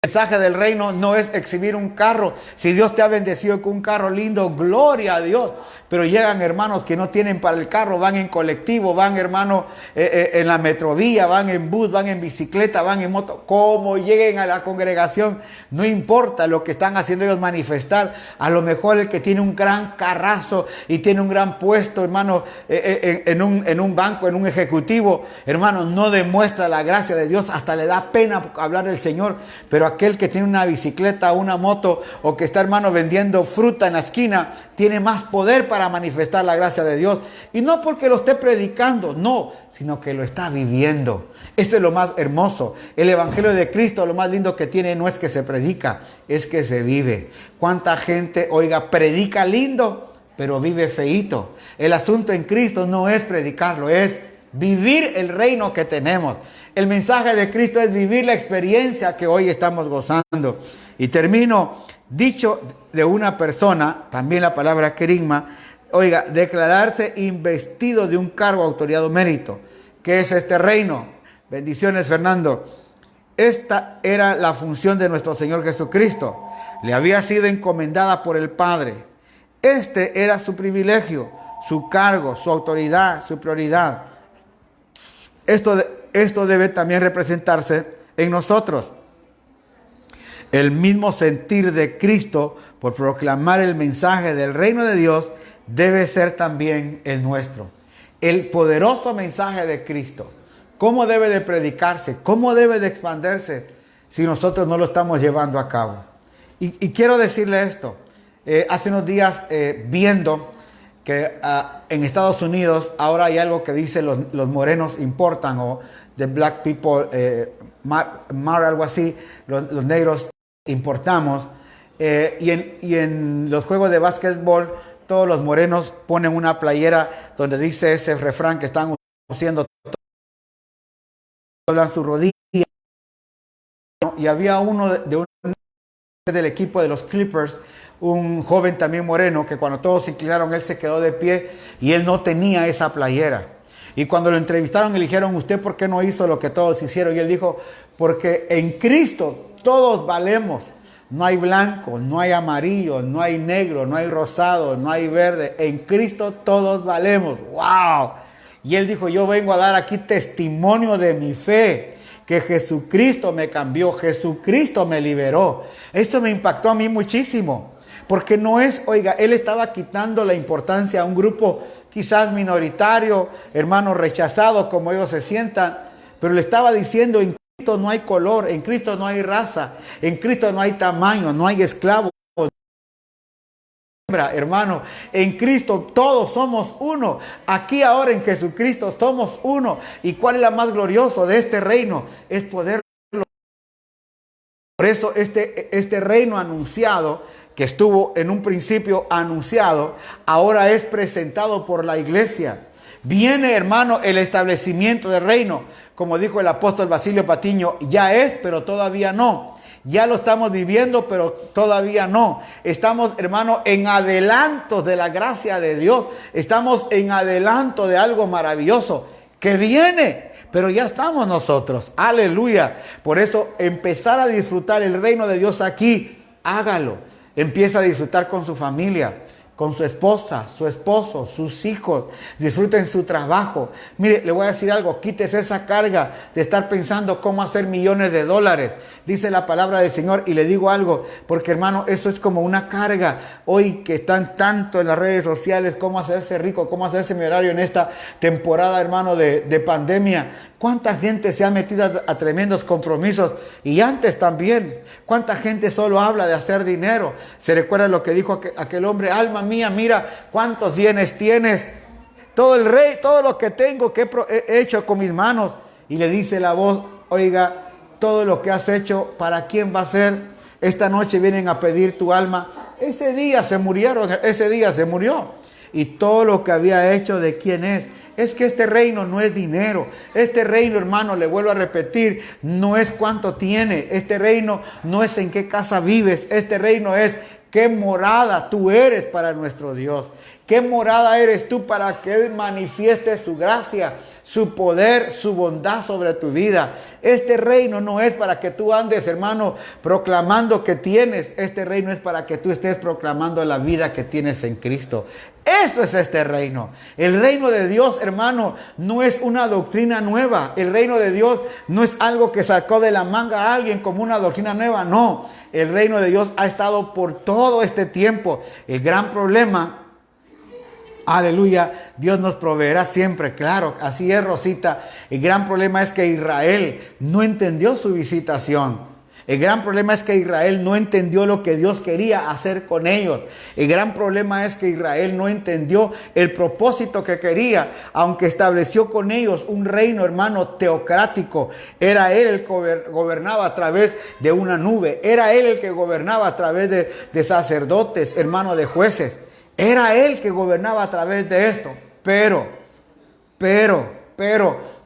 El mensaje del reino no es exhibir un carro. Si Dios te ha bendecido con un carro lindo, gloria a Dios. Pero llegan hermanos que no tienen para el carro, van en colectivo, van hermano en la metrovía, van en bus, van en bicicleta, van en moto. Como lleguen a la congregación, no importa lo que están haciendo ellos manifestar. A lo mejor el que tiene un gran carrazo y tiene un gran puesto, hermano, en un banco, en un ejecutivo, hermano, no demuestra la gracia de Dios. Hasta le da pena hablar del Señor. Pero aquel que tiene una bicicleta, una moto, o que está, hermano, vendiendo fruta en la esquina, tiene más poder para manifestar la gracia de Dios. Y no porque lo esté predicando, no, sino que lo está viviendo. Esto es lo más hermoso. El evangelio de Cristo, lo más lindo que tiene, no es que se predica, es que se vive. ¿Cuánta gente, oiga, predica lindo, pero vive feíto? El asunto en Cristo no es predicarlo, es vivir el reino que tenemos. El mensaje de Cristo es vivir la experiencia que hoy estamos gozando. Y termino, dicho de una persona, también la palabra querigma, oiga, declararse investido de un cargo, autoridad o mérito. ¿Qué es este reino? Bendiciones, Fernando. Esta era la función de nuestro Señor Jesucristo. Le había sido encomendada por el Padre. Este era su privilegio, su cargo, su autoridad, su prioridad. Esto debe también representarse en nosotros. El mismo sentir de Cristo por proclamar el mensaje del reino de Dios debe ser también el nuestro. El poderoso mensaje de Cristo. ¿Cómo debe de predicarse? ¿Cómo debe de expandirse si nosotros no lo estamos llevando a cabo? Y quiero decirle esto. Hace unos días viendo que en Estados Unidos ahora hay algo que dice los morenos importan, o the black people, algo así, los negros importamos. Y en los juegos de básquetbol, todos los morenos ponen una playera donde dice ese refrán que están haciendo, doblan su rodilla. Y había uno del equipo de los Clippers, un joven también moreno, que cuando todos se inclinaron, él se quedó de pie y él no tenía esa playera. Y cuando lo entrevistaron, le dijeron, ¿usted por qué no hizo lo que todos hicieron? Y él dijo, porque en Cristo todos valemos. No hay blanco, no hay amarillo, no hay negro, no hay rosado, no hay verde. En Cristo todos valemos. ¡Wow! Y él dijo, yo vengo a dar aquí testimonio de mi fe, que Jesucristo me cambió, Jesucristo me liberó. Esto me impactó a mí muchísimo. Porque no es, oiga, él estaba quitando la importancia a un grupo quizás minoritario, hermanos rechazados como ellos se sientan, pero le estaba diciendo, en Cristo no hay color, en Cristo no hay raza, en Cristo no hay tamaño, no hay esclavo. Hermano, en Cristo todos somos uno. Aquí ahora en Jesucristo somos uno. ¿Y cuál es la más glorioso de este reino? Es poder. Por eso este reino anunciado, que estuvo en un principio anunciado, ahora es presentado por la iglesia. Viene, hermano, el establecimiento del reino. Como dijo el apóstol Basilio Patiño, ya es, pero todavía no. Ya lo estamos viviendo, pero todavía no. Estamos, hermano, en adelanto de la gracia de Dios. Estamos en adelanto de algo maravilloso que viene, pero ya estamos nosotros. Aleluya. Por eso, empezar a disfrutar el reino de Dios aquí, hágalo. Empieza a disfrutar con su familia, con su esposa, su esposo, sus hijos. Disfruten su trabajo. Mire, le voy a decir algo. Quítese esa carga de estar pensando cómo hacer millones de dólares. Dice la palabra del Señor, y le digo algo, porque hermano, eso es como una carga. Hoy que están tanto en las redes sociales, cómo hacerse rico, cómo hacerse millonario en esta temporada, hermano, de pandemia. ¿Cuánta gente se ha metido a tremendos compromisos? Y antes también. ¿Cuánta gente solo habla de hacer dinero? ¿Se recuerda lo que dijo aquel hombre? Alma mía, mira cuántos bienes tienes. Todo el rey, todo lo que tengo, que he hecho con mis manos. Y le dice la voz, oiga, todo lo que has hecho, ¿para quién va a ser? Esta noche vienen a pedir tu alma. Ese día se murieron, ese día se murió. Y todo lo que había hecho, ¿de quién es? es que este reino no es dinero. Este reino, hermano, le vuelvo a repetir, no es cuánto tiene. Este reino no es en qué casa vives. Este reino es qué morada tú eres para nuestro Dios. ¿Qué morada eres tú para que Él manifieste su gracia, su poder, su bondad sobre tu vida? Este reino no es para que tú andes, hermano, proclamando que tienes. Este reino es para que tú estés proclamando la vida que tienes en Cristo. Eso es este reino. El reino de Dios, hermano, no es una doctrina nueva. El reino de Dios no es algo que sacó de la manga a alguien como una doctrina nueva. No, el reino de Dios ha estado por todo este tiempo. El gran problema, aleluya, Dios nos proveerá siempre, claro, así es, Rosita. El gran problema es que Israel no entendió su visitación. El gran problema es que Israel no entendió lo que Dios quería hacer con ellos. El gran problema es que Israel no entendió el propósito que quería, aunque estableció con ellos un reino, hermano, teocrático. Era Él el que gobernaba a través de una nube. Era Él el que gobernaba a través de sacerdotes, hermano, de jueces. Era Él que gobernaba a través de esto, pero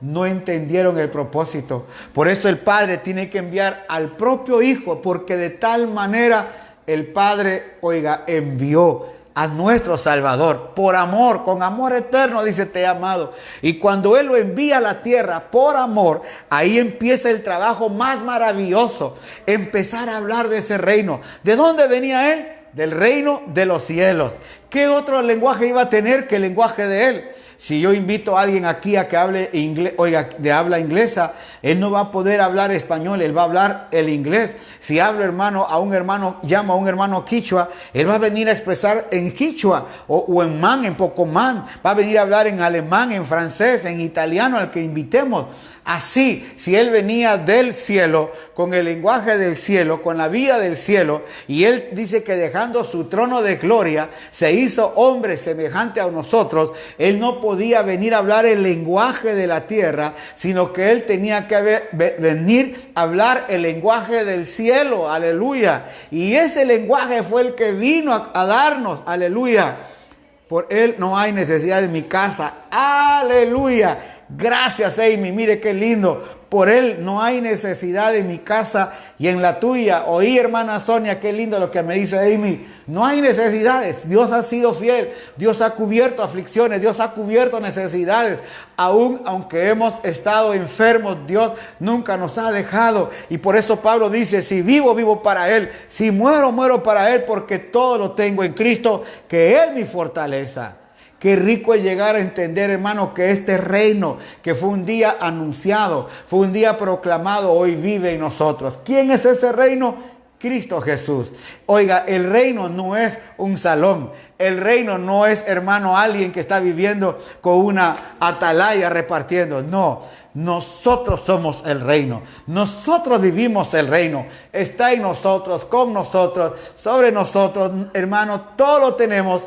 no entendieron el propósito. Por eso el Padre tiene que enviar al propio Hijo, porque de tal manera el Padre, oiga, envió a nuestro Salvador, por amor, con amor eterno, dice, te he amado. Y cuando Él lo envía a la tierra por amor, ahí empieza el trabajo más maravilloso, empezar a hablar de ese reino. ¿De dónde venía Él? Del reino de los cielos. ¿Qué otro lenguaje iba a tener que el lenguaje de Él? Si yo invito a alguien aquí a que hable inglés, oiga, de habla inglesa, él no va a poder hablar español, él va a hablar el inglés. Si hablo, hermano, llamo a un hermano quichua, él va a venir a expresar en quichua o en man, en pocomán. Va a venir a hablar en alemán, en francés, en italiano, al que invitemos. Así, si Él venía del cielo, con el lenguaje del cielo, con la vida del cielo, y Él dice que dejando su trono de gloria, se hizo hombre semejante a nosotros, Él no podía venir a hablar el lenguaje de la tierra, sino que Él tenía que venir a hablar el lenguaje del cielo, aleluya. Y ese lenguaje fue el que vino a darnos, aleluya. Por Él no hay necesidad de mi casa, aleluya. Gracias, Amy, mire qué lindo. Por Él no hay necesidad en mi casa y en la tuya. Oí, hermana Sonia, qué lindo lo que me dice Amy. No hay necesidades. Dios ha sido fiel. Dios ha cubierto aflicciones. Dios ha cubierto necesidades. Aún aunque hemos estado enfermos, Dios nunca nos ha dejado. Y por eso Pablo dice, si vivo, vivo para Él. Si muero, muero para Él, porque todo lo tengo en Cristo, que es mi fortaleza. Qué rico es llegar a entender, hermano, que este reino que fue un día anunciado, fue un día proclamado, hoy vive en nosotros. ¿Quién es ese reino? Cristo Jesús. Oiga, el reino no es un salón. El reino no es, hermano, alguien que está viviendo con una atalaya repartiendo. No, nosotros somos el reino. Nosotros vivimos el reino. Está en nosotros, con nosotros, sobre nosotros, hermano, todo lo tenemos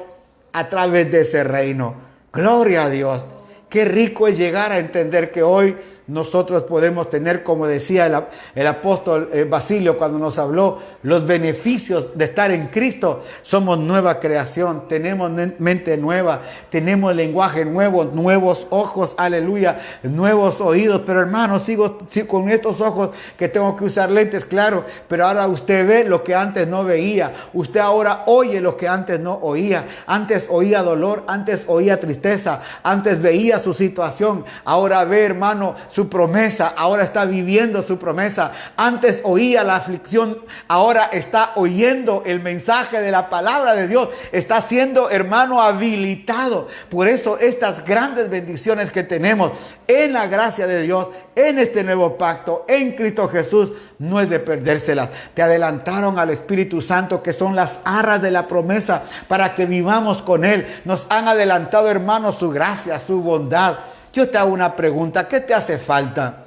a través de ese reino. Gloria a Dios. Qué rico es llegar a entender que hoy nosotros podemos tener, como decía el apóstol Basilio cuando nos habló, los beneficios de estar en Cristo. Somos nueva creación, tenemos mente nueva, tenemos lenguaje nuevo, nuevos ojos, aleluya, nuevos oídos. Pero hermano, sigo con estos ojos que tengo que usar lentes, claro, pero ahora usted ve lo que antes no veía. Usted ahora oye lo que antes no oía. Antes oía dolor, antes oía tristeza, antes veía su situación, ahora ve, hermano, su promesa, ahora está viviendo su promesa. Antes oía la aflicción, ahora está oyendo el mensaje de la palabra de Dios. Está siendo, hermano, habilitado. Por eso estas grandes bendiciones que tenemos en la gracia de Dios, en este nuevo pacto, en Cristo Jesús, no es de perdérselas. Te adelantaron al Espíritu Santo, que son las arras de la promesa, para que vivamos con Él. Nos han adelantado, hermano, su gracia, su bondad. Yo te hago una pregunta, ¿qué te hace falta?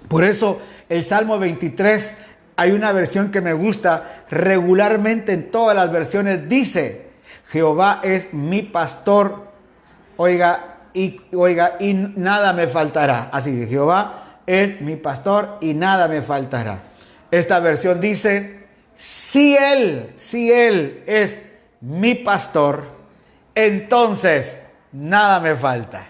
Por eso el Salmo 23, hay una versión que me gusta, regularmente en todas las versiones dice, Jehová es mi pastor, oiga, y nada me faltará. Así, Jehová es mi pastor y nada me faltará. Esta versión dice, si Él es mi pastor, entonces nada me falta.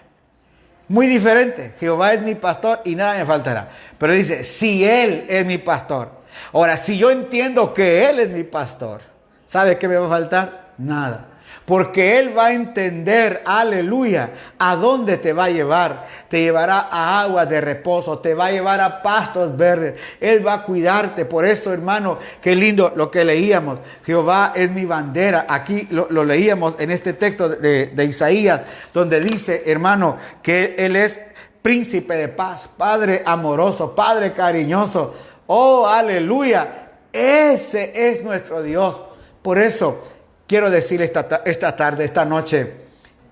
Muy diferente. Jehová es mi pastor y nada me faltará. Pero dice, si Él es mi pastor. Ahora, si yo entiendo que Él es mi pastor, ¿sabe qué me va a faltar? Nada. Porque Él va a entender, aleluya, a dónde te va a llevar. Te llevará a aguas de reposo, te va a llevar a pastos verdes. Él va a cuidarte. Por eso, hermano, qué lindo lo que leíamos. Jehová es mi bandera. Aquí lo leíamos en este texto de Isaías, donde dice, hermano, que Él es príncipe de paz, Padre amoroso, Padre cariñoso. Oh, aleluya. Ese es nuestro Dios. Por eso quiero decirle esta tarde, esta noche,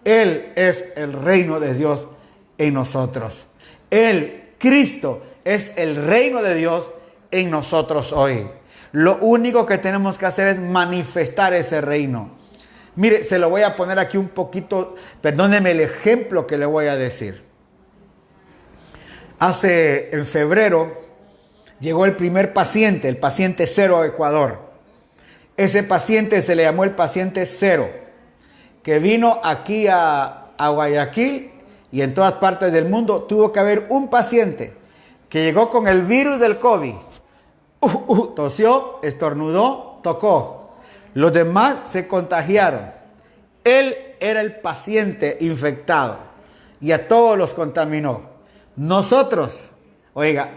Él es el reino de Dios en nosotros. Él, Cristo, es el reino de Dios en nosotros hoy. Lo único que tenemos que hacer es manifestar ese reino. Mire, se lo voy a poner aquí un poquito, perdóneme el ejemplo que le voy a decir. En febrero, llegó el primer paciente, el paciente cero a Ecuador. Ese paciente se le llamó el paciente cero, que vino aquí a Guayaquil y en todas partes del mundo. Tuvo que haber un paciente que llegó con el virus del COVID. Tosió, estornudó, tocó. Los demás se contagiaron. Él era el paciente infectado y a todos los contaminó. Nosotros, oiga,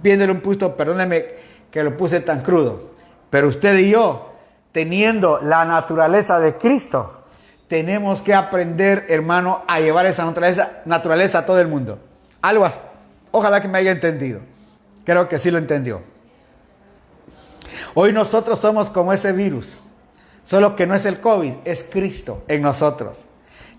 viéndole un puesto, perdóneme que lo puse tan crudo, pero usted y yo, teniendo la naturaleza de Cristo, tenemos que aprender, hermano, a llevar esa naturaleza a todo el mundo. Algo así. Ojalá que me haya entendido. Creo que sí lo entendió. Hoy nosotros somos como ese virus, solo que no es el COVID, es Cristo en nosotros.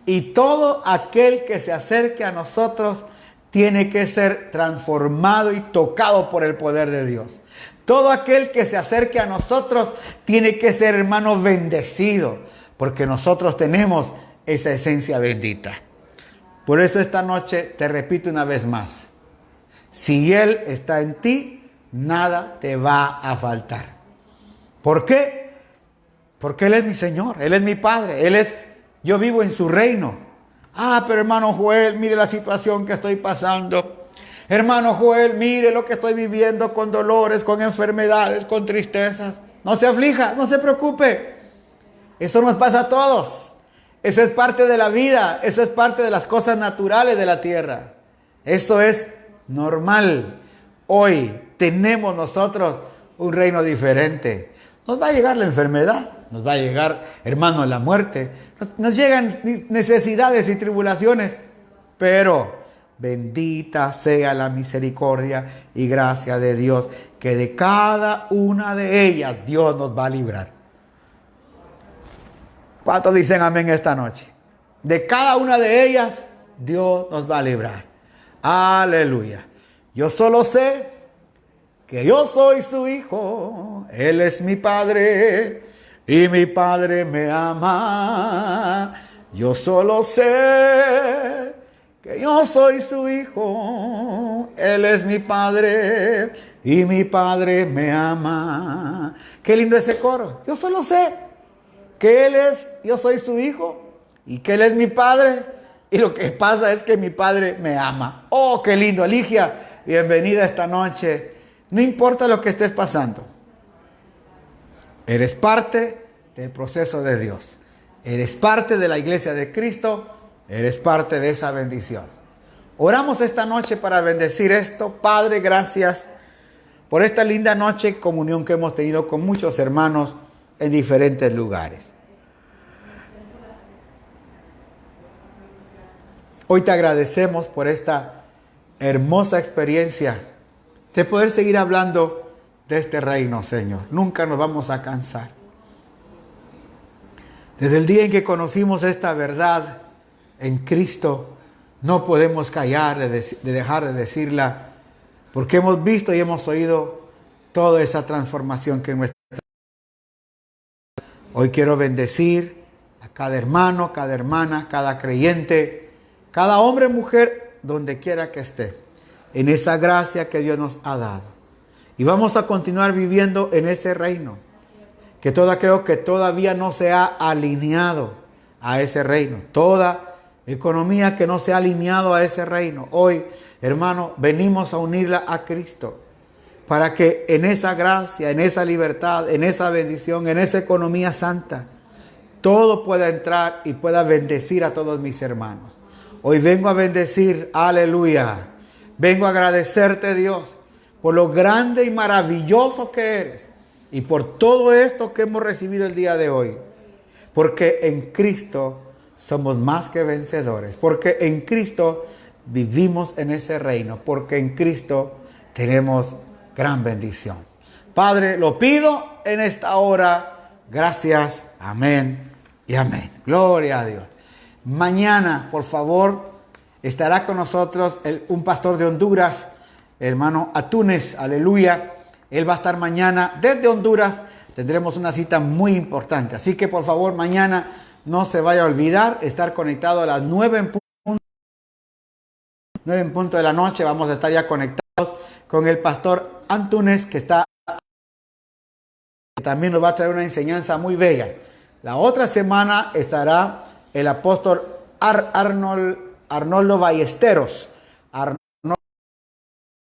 Y todo aquel que se acerque a nosotros tiene que ser transformado y tocado por el poder de Dios. Todo aquel que se acerque a nosotros tiene que ser, hermano, bendecido, porque nosotros tenemos esa esencia bendita. Por eso esta noche te repito una vez más, si Él está en ti, nada te va a faltar. ¿Por qué? Porque Él es mi Señor, Él es mi Padre, yo vivo en su reino. Pero hermano Joel, mire la situación que estoy pasando. Hermano Joel, mire lo que estoy viviendo con dolores, con enfermedades, con tristezas. No se aflija, no se preocupe. Eso nos pasa a todos. Eso es parte de la vida. Eso es parte de las cosas naturales de la tierra. Eso es normal. Hoy tenemos nosotros un reino diferente. Nos va a llegar la enfermedad. Nos va a llegar, hermano, la muerte. Nos llegan necesidades y tribulaciones. Pero bendita sea la misericordia y gracia de Dios, que de cada una de ellas Dios nos va a librar. ¿Cuántos dicen amén esta noche? De cada una de ellas Dios nos va a librar. Aleluya. Yo solo sé que yo soy su hijo, Él es mi Padre y mi Padre me ama. Yo solo sé que yo soy su hijo, Él es mi Padre y mi Padre me ama. Qué lindo ese coro. Yo solo sé que yo soy su hijo y que Él es mi Padre, y lo que pasa es que mi Padre me ama. Oh, qué lindo. Alicia, bienvenida esta noche. No importa lo que estés pasando, eres parte del proceso de Dios. Eres parte de la iglesia de Cristo. Eres parte de esa bendición. Oramos esta noche para bendecir esto. Padre, gracias por esta linda noche, comunión que hemos tenido con muchos hermanos en diferentes lugares. Hoy te agradecemos por esta hermosa experiencia de poder seguir hablando de este reino, Señor. Nunca nos vamos a cansar. Desde el día en que conocimos esta verdad en Cristo, no podemos callar de dejar de decirla, porque hemos visto y hemos oído toda esa transformación que en nuestra vida. Hoy quiero bendecir a cada hermano, cada hermana, cada creyente, cada hombre, mujer, donde quiera que esté, en esa gracia que Dios nos ha dado. Y vamos a continuar viviendo en ese reino, que todo aquello que todavía no se ha alineado a ese reino, toda economía que no se ha alineado a ese reino. Hoy, hermano, venimos a unirla a Cristo para que en esa gracia, en esa libertad, en esa bendición, en esa economía santa, todo pueda entrar y pueda bendecir a todos mis hermanos. Hoy vengo a bendecir, aleluya. Vengo a agradecerte, Dios, por lo grande y maravilloso que eres y por todo esto que hemos recibido el día de hoy. Porque en Cristo somos más que vencedores. Porque en Cristo vivimos en ese reino. Porque en Cristo tenemos gran bendición. Padre, lo pido en esta hora. Gracias. Amén y amén. Gloria a Dios. Mañana, por favor, estará con nosotros un pastor de Honduras, hermano Antúnez. Aleluya. Él va a estar mañana desde Honduras. Tendremos una cita muy importante. Así que, por favor, mañana no se vaya a olvidar estar conectado a las 9 en punto de la noche. Vamos a estar ya conectados con el pastor Antúnez, que también nos va a traer una enseñanza muy bella. La otra semana estará el apóstol Arnoldo Ballesteros,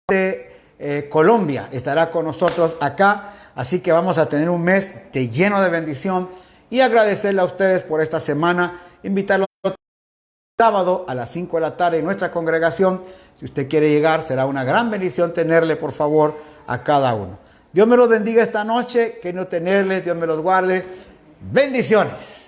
de Colombia, estará con nosotros acá. Así que vamos a tener un mes lleno de bendición y agradecerle a ustedes por esta semana. Invitarlos sábado a las 5 de la tarde en nuestra congregación. Si usted quiere llegar, será una gran bendición tenerle, por favor, a cada uno. Dios me los bendiga esta noche, que no tenerles, Dios me los guarde. Bendiciones.